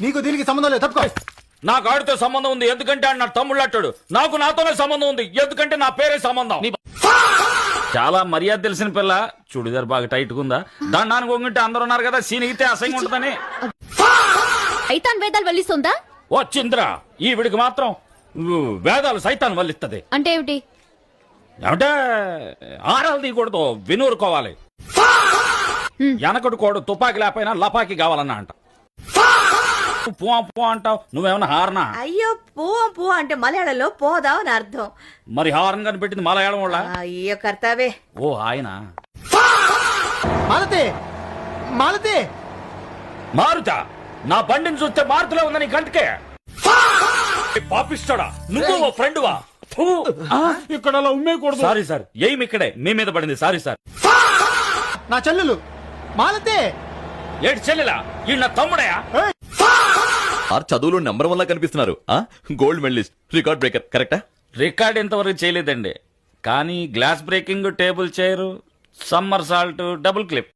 నీకు దీనికి సంబంధం లేదు, తప్పుకో. నాకు ఆడితో సంబంధం ఉంది ఎందుకంటే ఆయన నా తమ్ముళ్ళు అట్టాడు. నాకు నాతోనే సంబంధం ఉంది ఎందుకంటే నా పేరే సంబంధం. చాలా మర్యాద తెలిసిన పిల్ల. చూడిదారు బాగా టైట్ ఉందా? దండానికి వంగింటే అందరూ ఉన్నారు కదా, సీనిగితే అసహ్యంగా ఉంటుందని. సైతాన్ వేదాలు వల్లిస్తుందా? వచ్చిందిరా ఈవిడికి మాత్రం వేదాలు సైతాన్ వల్లిస్తుంది. అంటే ఏమిటి? ఏమంటే ఆరాలు తీయకూడదు, వినూరుకోవాలి. వెనకడు కోడు తుపాకి లేకపోయినా లపాకి కావాలన్నా అంట. పో అంటావు, నువ్వేమన్నా హార్నా? అయ్యో పో అంటే మలయాళంలో పోదా అని అర్థం. మరి హార్న్ కనిపెట్టింది మలయాళం వాళ్ళ? అయ్యో కర్తావే. ఓ ఆయన మాలతి, మాలతి, మారుతా. నా బండిని చూస్తే మారుతులే ఉందని కంటికే. పాపిస్తాడా నువ్వు? ఓ ఫ్రెండ్ వా? ఇక్కడ అలా ఉమ్మేయకూడదు. సారీ సార్, ఏం ఇక్కడే మీ మీద పడింది. Sorry sir. నా చెల్లెలు మాలతి. ఏడు చెల్లెలా? ఈ నా తమ్ముడయా? చదువులో నెంబర్ 1 లా కనిపిస్తున్నారు. గోల్డ్ మెడలిస్ట్, రికార్డ్ బ్రేకర్, కరెక్టా? రికార్డ్ ఇంతవరకు చేయలేదండి, కానీ glass breaking, table chair, summer salt, double clip